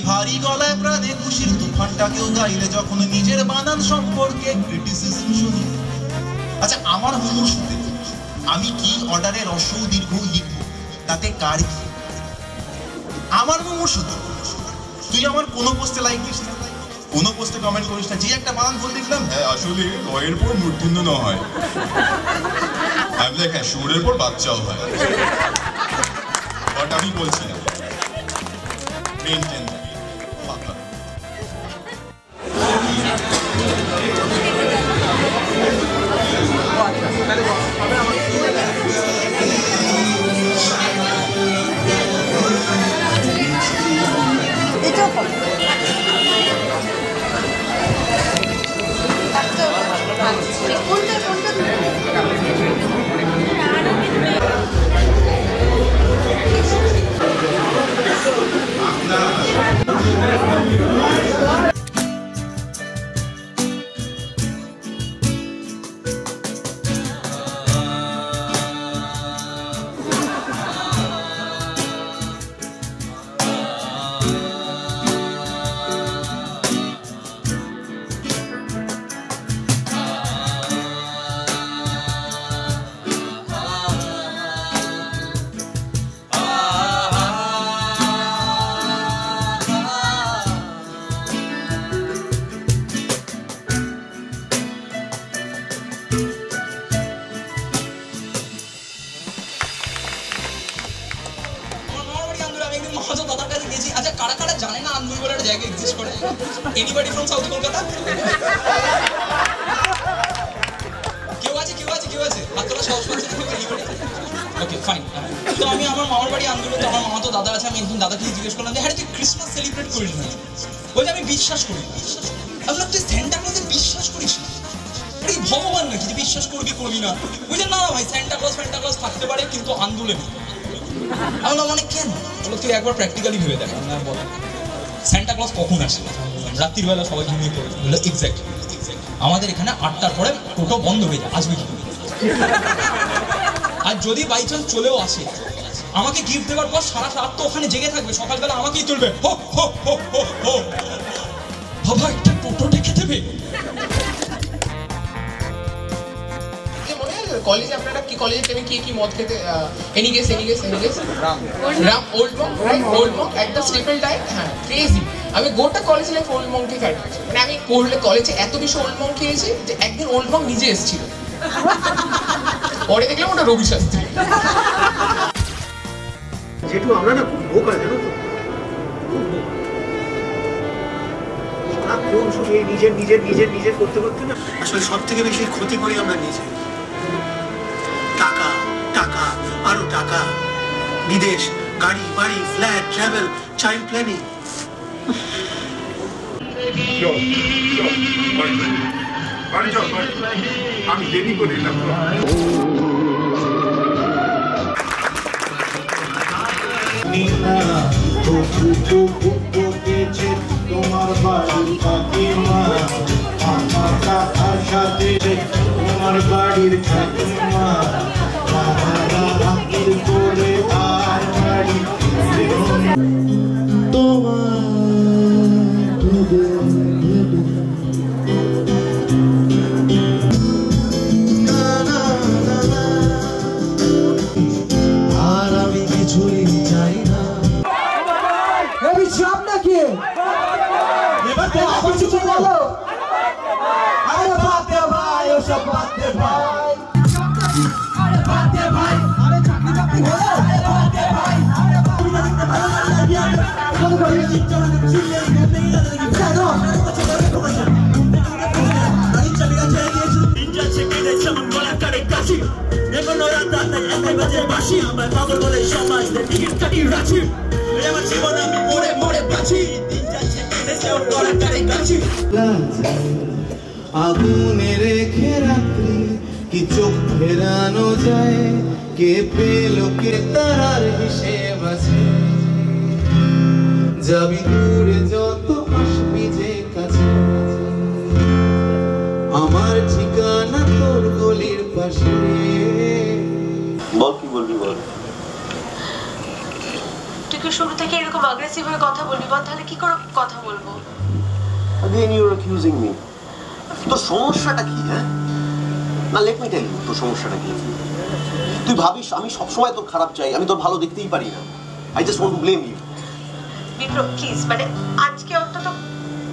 ভারী গলায় প্রাণে খুশির তুফানটা কেউ গাইলে যখন নিজের বানান সম্পর্কে ক্রিটিসিজম শুনি। আচ্ছা আমার মুমূর্ষুতে আমি কি অর্ডারে রস্ব দীর্ঘ লিখবো তাতে কার কি? আমার মুমূর্ষুতে তুই আমার কোনো পোস্টে লাইক দিস না, কোনো পোস্টে কমেন্ট করিস না, যে একটা বানান ভুল দেখলাম হ্যাঁ আসলে রয়ের পর মূর্ধন্য ন হয়, আমি দেখ হ্যাঁ সুরের পর বাচ্চাও হয়, বাট আমি বলছি না মেনটেন ফাঁকা। আচ্ছা কারা কারা জানে না আন্দুল বলে একটা জায়গা এক্সিস্ট করে? Anybody from south Kolkata? কেউ আছে হাতটা সাহস পাচ্ছে না এনিবডি? Okay fine. তো আমি আমার মামার বাড়ি আন্দুলে, তো আমার মামা তো দাদা আছে, আমি একদিন দাদাকে জিজ্ঞেস করলাম যে হ্যাঁ তুই ক্রিসমাস সেলিব্রেট করিস না? বলছে আমি বিশ্বাস করি। আমি তুই সান্টা ক্লজে বিশ্বাস করিস না? এই ভগবান নাকি যে বিশ্বাস করবি না? বুঝলেন না ভাই, সান্টা ক্লজ থাকতে পারে কিন্তু আন্দুলে নেই। আমরা মানে কেন বলো, তুই একবার প্র্যাকটিক্যালি ভেবে দেখ। আমরা বল সান্টা ক্লজ কখন আসে? রাত্রির বেলা সবাই ঘুমিয়ে পড়ে। বললো এক্স্যাক্টলি আমাদের এখানে 8টার পরে টোটো বন্ধ হয়ে যায়, আসবে কি? আর যদি বাই চান্স চলেও আসে, আমাকে গিফট দেওয়ার পর সারা রাত তো ওখানে জেগে থাকবে, সকালবেলা আমাকেই তুলবে। হো হো হো হো হো বাবা একটা টোটো ডেকে দেবে। কলেজে আপনারা কি কলেজে টাইমে কি মদ খেতে? Anyways rum Old Monk at the staple time. হ্যাঁ ক্রেজি। আমি গোটা কলেজ লাইফ ওল্ড মঙ্ককে কাটিয়েছি। মানে আমি কলেজে এত বেশি ওল্ড মঙ্ক খেয়েছি যে একদিন ওল্ড মঙ্ক নিজে এসেছিল, পরে দেখলাম ওটা রবি শাস্ত্রী। যেটু আমরা না খুব বোকা, জানো তো, সারাক্ষণ শুধু এই নিজের করতে না আসলে সব থেকে বেশি ক্ষতি করি আমরা নিজে। টাকা আরো টাকা, বিদেশ, গাড়ি বাড়ি, ফ্ল্যাট, ট্রাভেল, চাইল্ড প্ল্যানিং, আমি দেরি করি না তোমার বাড়ির কাকিমা আমার কাকার সাথে তোমার বাড়ির কাকিমা করে আর বাড়ি তোমার আর আমি কিছুই চাই না চাপ নাকি এবার কিছু বলো আরে বাদ দে ভাই ওসব বাদ দে ভাই আরে বাদ দে ভাই আরে চাকরি চাকরি হলো আরে বাদ দে ভাই আরে বাদ দে ভালো লাগে কত করে চিন্তা চিল্লে করতে গিয়ে জানো গাড়ি চলে গেছে দিন যাচ্ছে কেটে যেমন গলা কাটে কাশি দেখো নরা তাই একাই বাজে বাসি আমার পাগল বলে সমাজ টিকিট কাটি রাখি আমার জীবন আমি মরে মরে বাঁচি দিন যাচ্ছে কেটেছে ওর গলা কাটে কাশি আগুনে রেখে রাত্রি কি চোখ ফেরানো যায় কে পেল কে তারার হিসেব আছে যাবি দূরে যত আসবি যে কাছে আমার ঠিকানা তোর গলির পাশে বল কি বলবি বল তুই কি শুরু থেকে এরকম অ্যাগ্রেসিভ হয়ে কথা বলবি বল তাহলে কি করে কথা বলবো again you're accusing me তোর সমস্যাটা কি হ্যাঁ না লেট মি টেল ইউ তোর সমস্যাটা কি তুই ভাবিস আমি সবসময় তোর খারাপ চাই আমি তোর ভালো দেখতেই পারি না I just want to blame you Biplab please মানে আজকে অন্তত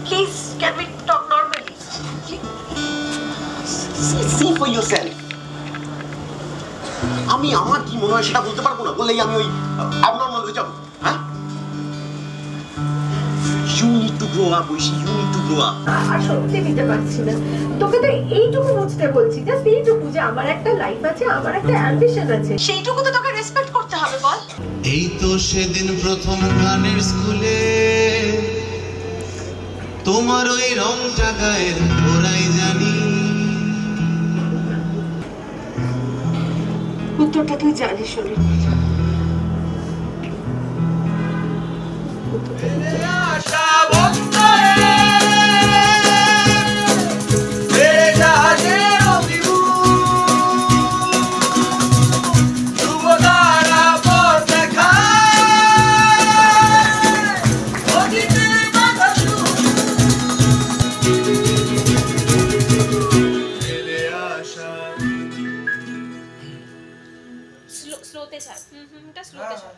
please can we talk normally see for yourself আমি আমার কি মনে হয় সেটা বলতে পারবো না বললেই আমি ওই অ্যাবনর্মাল হয়ে যাবো হ্যাঁ You need to grow up, Oishi. You need to grow up. আর সত্যি দিতে পারছি না তোকে তো এইটুকু বুঝতে বলছি জাস্ট এইটুকু যে আমার একটা লাইফ আছে আমার একটা অ্যাম্বিশন আছে সেইটুকু তো তোকে রেসপেক্ট করতে হবে বল এই তো সেদিন প্রথম গানের স্কুলে তোমার ওই রংটা গায়ের ওরাই জানি উত্তরটা তুই জানিস শুনি স্লোতে ছাড় এটা স্লোতে ছাড়